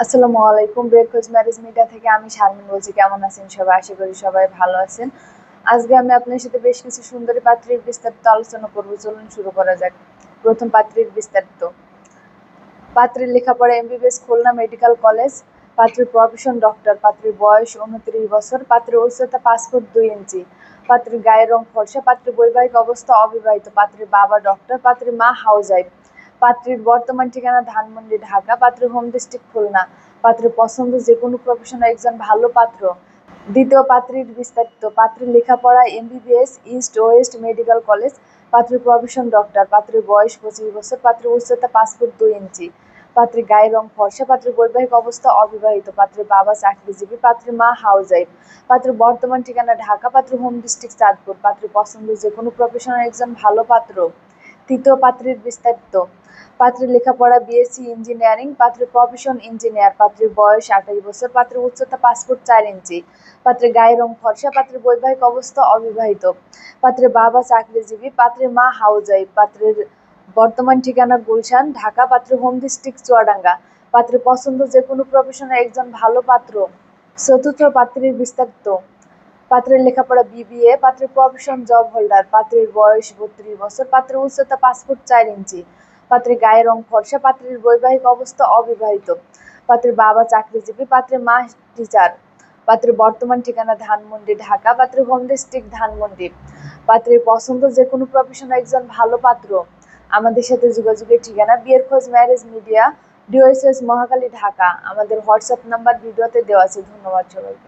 আসসালামু আলাইকুম। বের খোঁজ ম্যারেজ মিডিয়া থেকে আমি শারমিন বলছি। কেমন আছেন সবাই? আশা করি সবাই ভালো আছেন। আজকে আমি আপনার সাথে বেশ কিছু সুন্দরী পাত্রীর বিস্তারিত আলোচনা করব। চলুন শুরু করা যাক। প্রথম পাত্রীর বিস্তারিত। পাত্রীর লেখাপড়া এমবিবিএস খুলনা মেডিকেল কলেজ। পাত্রীর প্রফেশন ডক্টর। পাত্রীর বয়স 29 বছর। পাত্রীর উচ্চতা 5 ফুট 2 ইঞ্চি। পাত্রীর গায়ের রং ফর্সা। পাত্রীর বৈবাহিক অবস্থা অবিবাহিত। পাত্রীর বাবা ডক্টর। পাত্রীর মা হাউসওয়াইফ। পাত্রীর বর্তমান ঠিকানা ধানমন্ডি, ঢাকা। পাত্রীর হোম ডিস্ট্রিক্ট খুলনা। পাত্রীর পছন্দ যে কোনো প্রফেশনে একজন ভালো পাত্র। দ্বিতীয় পাত্রীর বিস্তারিত। পাত্রীর লেখাপড়া MBBS east West medical college. পাত্রীর প্রফেশন ডক্টর। পাত্রীর বয়স 25 বছর। পাত্রীর উচ্চতা 5 ফুট 2 ইঞ্চি। পাত্রীর গায়ের রং ফর্সা। পাত্রীর বৈবাহিক অবস্থা অবিবাহিত। পাত্রীর বাবা চাকরিজীবী। পাত্রীর মা হাউসওয়াইফ। পাত্রীর বর্তমান ঠিকানা ঢাকা। পাত্রীর হোম ডিস্ট্রিক্ট চাঁদপুর। পাত্রীর পছন্দ যে কোনো প্রফেশনের একজন ভালো পাত্র। তৃতীয় পাত্রীর বিস্তারিত। পাত্রীর লেখাপড়া বিএসসি ইঞ্জিনিয়ারিং। পাত্রীর প্রফেশন ইঞ্জিনিয়ার। পাত্রীর বয়স 28 বছর। পাত্রীর উচ্চতা 5 ফুট 4 ইঞ্চি। পাত্রীর গায়ের রং ফর্সা। পাত্রীর বৈবাহিক অবস্থা অবিবাহিত। পাত্রীর বাবা চাকরিজীবী। পাত্রীর মা হাউসওয়াইফ। পাত্রীর বর্তমান ঠিকানা গুলশান, ঢাকা। পাত্রীর হোম ডিস্ট্রিক্ট চুয়াডাঙ্গা। পাত্রীর পছন্দ যে কোনো প্রফেশনের একজন ভালো পাত্র। চতুর্থ পাত্রীর বিস্তারিত। পাত্রের লেখাপড়া বিবিএ। পাত্রের প্রফেশন জব হোল্ডার। পাত্রের বয়স 32 বছর। পাত্রের উচ্চতা 5 ফুট 4 ইঞ্চি। পাত্রের গায়ের রং ফর্সা। পাত্রের বৈবাহিক অবস্থা অবিবাহিত। পাত্রের বাবা চাকরিজীবী। পাত্রের মা টিচার। পাত্রের বর্তমান ঠিকানা ধানমন্ডি, ঢাকা। পাত্রের হোম ডিস্ট্রিক্ট ধানমন্ডি। পাত্রের পছন্দ যে কোনো প্রফেশনে একজন ভালো পাত্র। আমাদের সাথে যোগাযোগের ঠিকানা বিয়ের খোঁজ ম্যারেজ মিডিয়া, ডিওএসএস মহাখালী, ঢাকা। আমাদের হোয়াটসঅ্যাপ নাম্বার ভিডিওতে দেওয়া আছে। ধন্যবাদ সবাইকে।